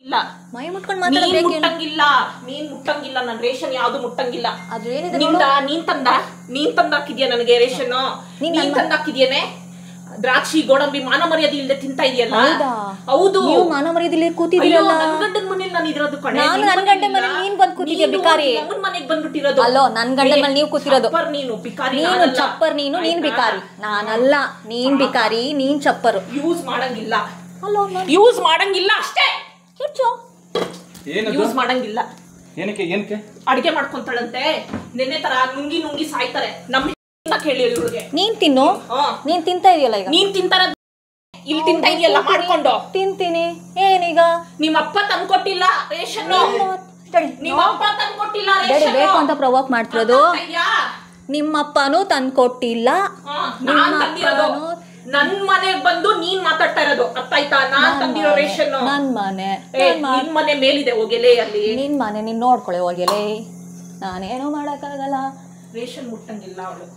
ಇಲ್ಲ ಮೈ ಮುಟ್ಕೊಂಡು ಮಾತಾಡಬೇಕು. ನೀನ್ ಮುಟ್ಟಂಗಿಲ್ಲ ನನ್ ರೇಷನ್ ಯಾವ್ದು ಮುಟ್ಟಂಗಿಲ್ಲ. ಅದೇನಿದೆ ನೀನ್ ತಂದಾಕಿದ್ಯಾ ನನಗೆ ರೇಷನ್? ನೀನ್ ತಂದಾಕಿದ್ಯೇನೆ ದ್ರಾಕ್ಷಿ ಗೋಡಂಬಿ ಮಾನ ಮರ್ಯಾದೆ ಇಲ್ಲದೆ ತಿಂತಾ ಇದೆಯಲ್ಲ. ಹೌದು, ನೀವು ಮಾನ ಮರ್ಯಾದೆ ಕೂತಿದ್ದೀರಲ್ಲ. ನನ್ ಗಂಡನ ಮನೇಲಿ ನಾನು ಇರೋದು ಕಣೆ. ನಾನು ನನ್ ಗಂಡನ ಮನೇಲಿ ನೀನ್ ಬಂದ್ ಕೂತಿದ್ಯಾ ಬಿಕಾರಿ. ನಮ್ಮನ್ ಮನೆಗ್ ಬಂದ್ಬಿಟ್ಟಿರೋದು. ಅಲ್ಲೋ ನನ್ ಗಂಡನ ಮನೇಲಿ ನೀವು ಕೂತಿರೋದು. ನೀನು ಬಿಕಾರಿ, ನೀನು ಚಪ್ಪರ್. ನೀನ್ ಬಿಕಾರಿ, ನಾನಲ್ಲ. ನೀನ್ ಬಿಕಾರಿ, ನೀನ್ ಚಪ್ಪರು. ಯೂಸ್ ಮಾಡಂಗಿಲ್ಲ. ಅಲ್ಲೋ ಯೂಸ್ ಮಾಡಂಗಿಲ್ಲ ಅಷ್ಟೇ. ಹೆಚ್ಚು ಯೂಸ್ ಮಾಡಂಗಿಲ್ಲ. ಏನಕ್ಕೆ ಅಡಿಗೆ ಮಾಡ್ಕೊಂತಾಳಂತೆ. ನಿನ್ನೆ ತರ ನುಂಗಿ ಸಾಯ್ತಾರೆ. ನಮ್ಮ ಕೇಳಿ ಇವ್ರಿಗೆ. ನೀನ್ ತಿನ್ನು. ನೀನ್ ತಿಂತಾ ಇದೆಯಲ್ಲ ಈಗ. ನೀನ್ ತಿಂತಾರ ಇಲ್ಲಿ ತಿಂತಾ ಇದೆಯಲ್ಲ ಮಾಡ್ಕೊಂಡು. ತಿಂತೀನಿ. ಏನೀಗ ನಿಮ್ಮ ಅಪ್ಪ ತಂದ್ಕೊಟ್ಟಿಲ್ಲ ರೇಷನ್. ನಿಮ್ಮ ಅಪ್ಪ ತಂದ್ಕೊಟ್ಟಿಲ್ಲ ರೇಷನ್. ಬೇಕು ಅಂತ ಪ್ರವೋಕ್ ಮಾಡ್ತಿರೋದು. ನಿಮ್ಮಪ್ಪನೂ ತಂದ್ಕೊಟ್ಟಿಲ್ಲ. ನನ್ ಮನೆಗ್ ಬಂದು ನೀನ್ ಮಾತಾಡ್ತಾ ಇರೋದು ಅರ್ಥ ಆಯ್ತಾ? ನಾನ್ ತಂದಿರೋ ರೇಷನ್ ನನ್ ಮನೆ. ನಿನ್ ಮನೆ ಮೇಲಿದೆ ಹೋಗೆಲೆ ಅಲ್ಲಿ. ನಿನ್ ಮನೆ ನೀನ್ ನೋಡ್ಕೊಳ್ಳೆ ಹೋಗೆಲೆ. ನಾನೇನು ಮಾಡಕ್ಕಾಗಲ್ಲ. ರೇಷನ್ ಮುಟ್ಟಂಗಿಲ್ಲ ಅವಳು.